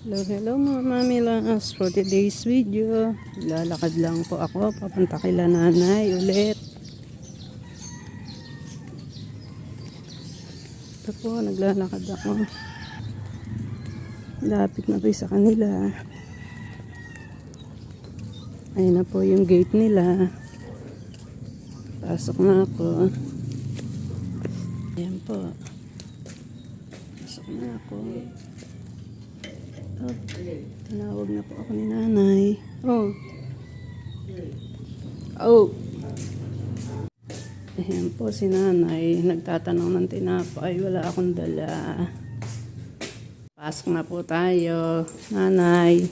Hello, hello mga mamilas. For today's video, lalakad lang po ako papunta kay nanay ulit. Ito po, naglalakad ako. Lapit na po sa kanila. Ayun na po yung gate nila. Pasok na ako. Ayan po. Pasok na ako. Oh, tinawag na po ako ni nanay. Oh. Oh. Ayan po si nanay. Nagtatanong ng tinapay. Wala akong dala. Pasok na po tayo. Nanay.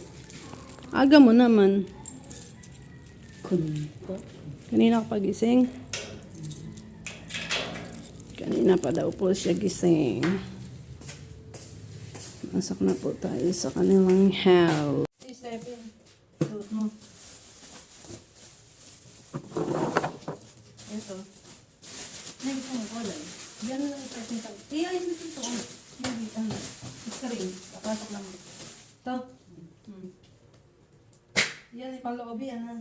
Aga mo naman. Kanina ka pagising? Kanina pa daw po siya gising. Pasok na po tayo sa kanilang house. Si Stephen, suot mo. Ito. Nagito mo ko lang. Diyan lang ito. Ayun mo ito. Nagito mo. Screen. Papasok lang mo. Ito. Yan, ipang-loob yan ha.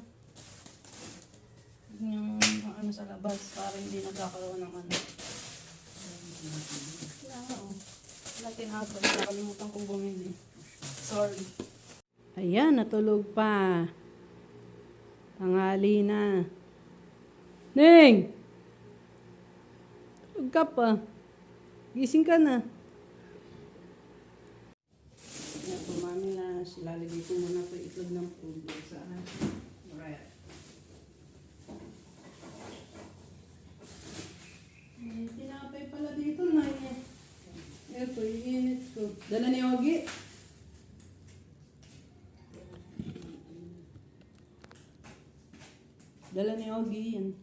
Yung ano sa labas para hindi nagkakaroon ng ano. Kailangan o. Wala tinapos. Nakalimutan kong bumili. Sorry. Ayan, natulog pa. Tanghali na. Ning! Tulog ka pa. Gising ka na. Ayan po, mami na. Lalagay ko muna po itlog ng pulo sa ref. Tinapay pala dito na eh. Ito, iinit ko. Dala ni Ogie. Dala ni Ogie yan.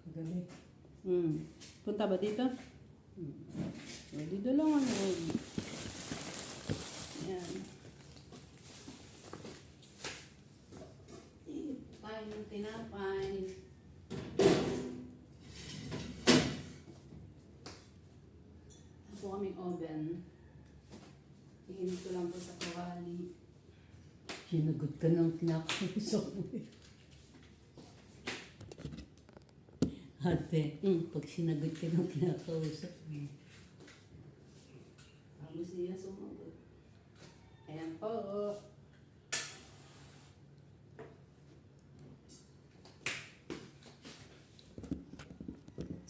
Kagabi. Punta ba dito? Dito lang ang Ogie. Yan. Tayo ng tinapay. Po kaming oven. Iinit ko lang po sa kawali. Sinagot ka ng kinakausap mo eh. Ate, pag sinagot ka ng kinakausap mo. Tapos niya sumagot. Ayan po.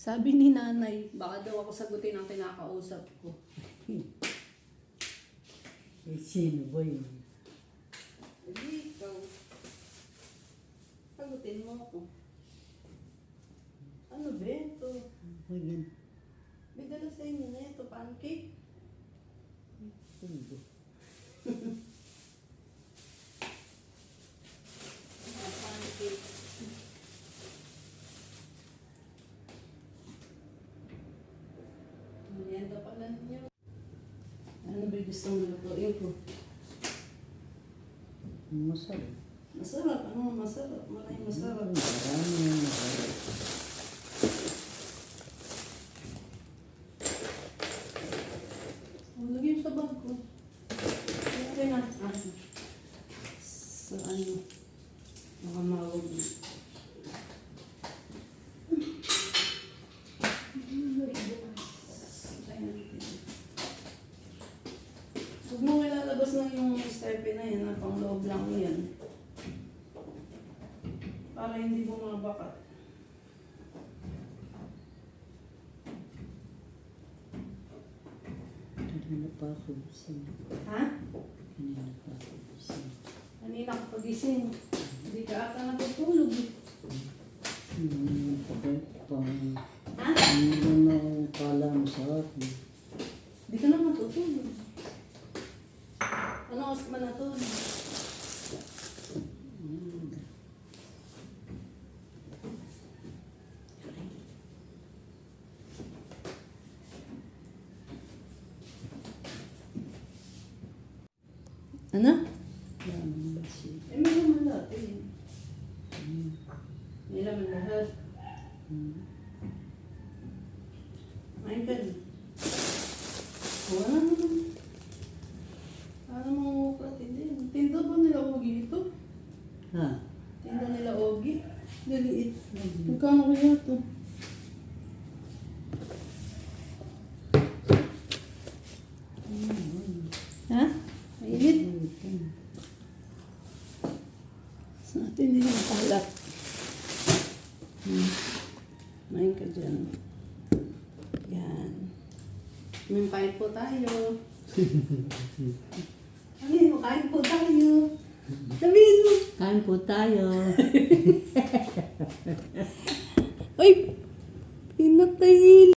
Sabi ni nanay, baka daw ako sagutin ang kinakausap ko. Eh, sino ba yun? Hindi ikaw. Sagutin mo ako. Ano ba ito? Ano yan? May dala sa inyo na ito, pancake. Ano? Pancake. Merienda pala ninyo. Ano ba gusto mo lutuin ko? Masarap. Masarap. Ano masarap? Maraming masarap. Maraming masarap. Lagyan sa bag ko. Okay na. Sa ano? Makamawag na. Huwag mo ilalabas na yung stepe na yan. Pang loob lang yan. Para hindi bumabakat. Kanina pa ako gising. Ha? Kanina pa ako gising. Kanina ka pagising. Hindi ka ata natutulog. Bakit pang... Ha? Ano na ang kala mo sa akin? Hindi ka na matutulog. Ano oras ka natulog? Ano? Yan ba siya? Eh, may laman lahat eh. May laman lahat. Ayun ka na. Wala naman. Paano mangunguklat din? Tinda ba nila Ogi ito? Ha? Tinda nila Ogi? Liliit. Magkano kaya ito? Ha? Mainit? Sa natin nila kalat. Main ka dyan. Yan. May kain po tayo. Ano kain po tayo. Sabihin mo. Kain po tayo. Ay! Pinatay